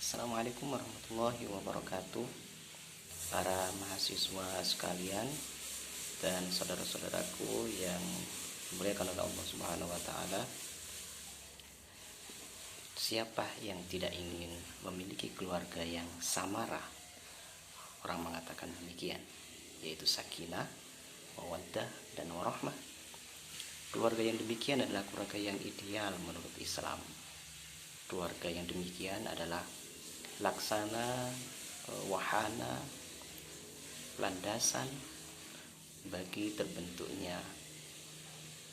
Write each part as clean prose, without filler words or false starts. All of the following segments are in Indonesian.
Assalamualaikum warahmatullahi wabarakatuh. Para mahasiswa sekalian dan saudara-saudaraku yang dimuliakan oleh Allah Subhanahu wa taala. Siapa yang tidak ingin memiliki keluarga yang samara? Orang mengatakan demikian, yaitu sakinah, mawaddah, dan warahmah. Keluarga yang demikian adalah keluarga yang ideal menurut Islam. Keluarga yang demikian adalah laksana, wahana, landasan bagi terbentuknya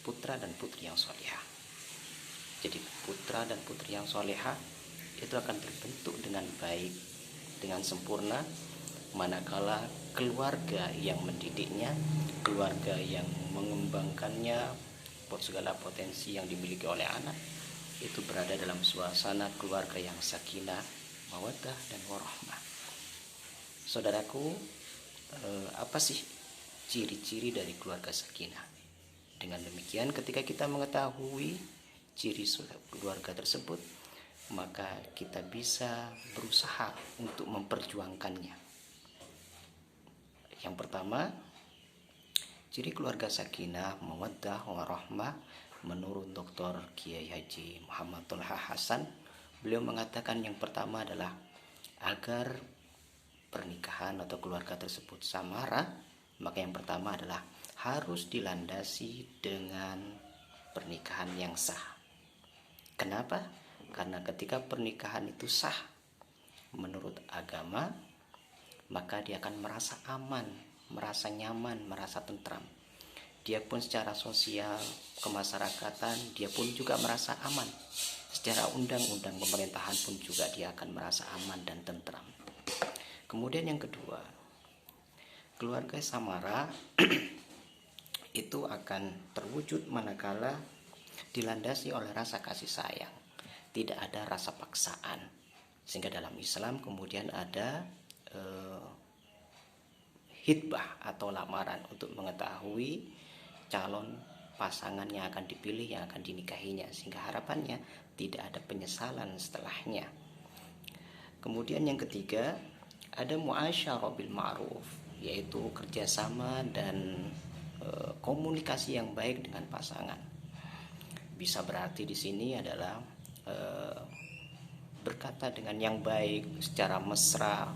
putra dan putri yang solehah. Jadi putra dan putri yang solehah itu akan terbentuk dengan baik, dengan sempurna, manakala keluarga yang mendidiknya, keluarga yang mengembangkannya, segala potensi yang dimiliki oleh anak itu berada dalam suasana keluarga yang sakinah, mawaddah, dan warahmah. Saudaraku, apa sih ciri-ciri dari keluarga sakinah? Dengan demikian, ketika kita mengetahui ciri keluarga tersebut, maka kita bisa berusaha untuk memperjuangkannya. Yang pertama, ciri keluarga sakinah, mawaddah, warahmah menurut Dr. Kiai Haji Muhammad Tolha Hasan, beliau mengatakan yang pertama adalah agar pernikahan atau keluarga tersebut samara, maka yang pertama adalah harus dilandasi dengan pernikahan yang sah. Kenapa? Karena ketika pernikahan itu sah menurut agama, maka dia akan merasa aman, merasa nyaman, merasa tentram. Dia pun secara sosial, kemasyarakatan, dia pun juga merasa aman. Secara undang-undang pemerintahan pun juga dia akan merasa aman dan tentram. Kemudian yang kedua, keluarga samara itu akan terwujud manakala dilandasi oleh rasa kasih sayang, tidak ada rasa paksaan. Sehingga dalam Islam kemudian ada hitbah atau lamaran untuk mengetahui calon pasangan yang akan dipilih, yang akan dinikahinya, sehingga harapannya tidak ada penyesalan setelahnya. Kemudian yang ketiga, ada muasyarah bil ma'ruf, yaitu kerjasama dan komunikasi yang baik dengan pasangan. Bisa berarti di sini adalah berkata dengan yang baik, secara mesra.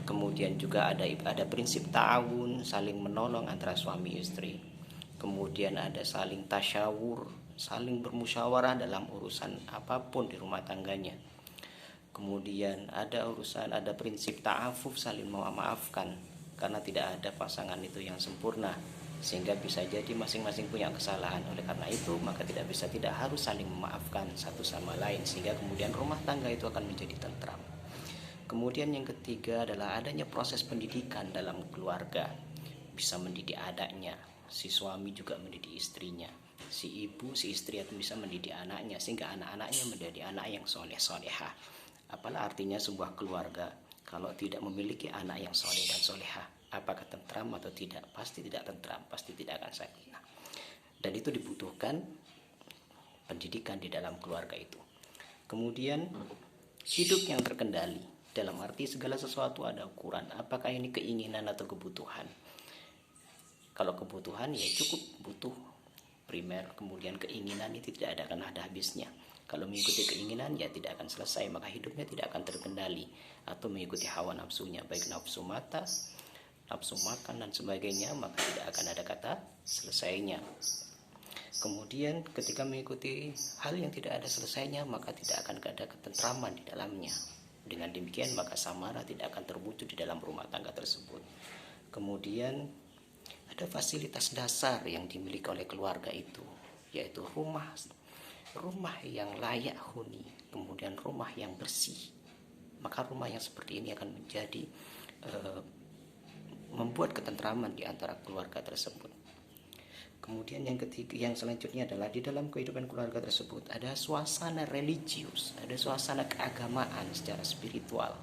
Kemudian juga ada prinsip ta'awun, saling menolong antara suami istri. Kemudian ada saling tasyawur, saling bermusyawarah dalam urusan apapun di rumah tangganya. Kemudian ada prinsip ta'afuf, saling memaafkan, karena tidak ada pasangan itu yang sempurna, sehingga bisa jadi masing-masing punya kesalahan. Oleh karena itu, maka tidak harus saling memaafkan satu sama lain, sehingga kemudian rumah tangga itu akan menjadi tentram. Kemudian yang ketiga adalah adanya proses pendidikan dalam keluarga. Bisa mendidik adaknya, si suami juga mendidik istrinya, si ibu, si istri itu bisa mendidik anaknya, sehingga anak-anaknya menjadi anak yang soleh-solehah. Apalah artinya sebuah keluarga kalau tidak memiliki anak yang soleh dan solehah? Apakah tentram atau tidak? Pasti tidak tentram, pasti tidak akan sakinah. Dan itu dibutuhkan pendidikan di dalam keluarga itu. Kemudian hidup yang terkendali, dalam arti segala sesuatu ada ukuran. Apakah ini keinginan atau kebutuhan? Kalau kebutuhan ya cukup butuh primer, kemudian keinginan itu tidak akan ada habisnya. Kalau mengikuti keinginan ya tidak akan selesai, maka hidupnya tidak akan terkendali. Atau mengikuti hawa nafsunya, baik nafsu mata, nafsu makan dan sebagainya, maka tidak akan ada kata selesainya. Kemudian ketika mengikuti hal yang tidak ada selesainya, maka tidak akan ada ketentraman di dalamnya. Dengan demikian maka samara tidak akan terwujud di dalam rumah tangga tersebut. Kemudian ada fasilitas dasar yang dimiliki oleh keluarga itu, yaitu rumah yang layak huni, kemudian rumah yang bersih. Maka rumah yang seperti ini akan menjadi membuat ketentraman di antara keluarga tersebut. Kemudian yang ketiga, yang selanjutnya adalah di dalam kehidupan keluarga tersebut ada suasana religius, ada suasana keagamaan secara spiritual.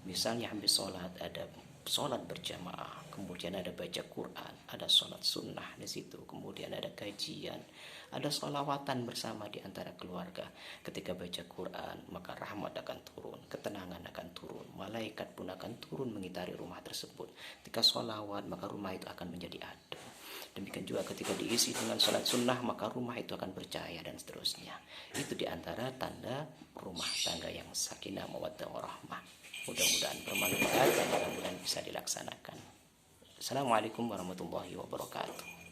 Misalnya habis sholat ada sholat berjamaah, kemudian ada baca Quran, ada sholat sunnah di situ, kemudian ada kajian, ada sholawatan bersama di antara keluarga. Ketika baca Quran, maka rahmat akan turun, ketenangan akan malaikat pun akan turun mengitari rumah tersebut. Ketika sholawat, maka rumah itu akan menjadi adem. Demikian juga ketika diisi dengan sholat sunnah, maka rumah itu akan bercahaya dan seterusnya. Itu diantara tanda rumah tangga yang sakinah mawaddah warahmah. Mudah-mudahan bermanfaat dan mudah-mudahan bisa dilaksanakan. Assalamualaikum warahmatullahi wabarakatuh.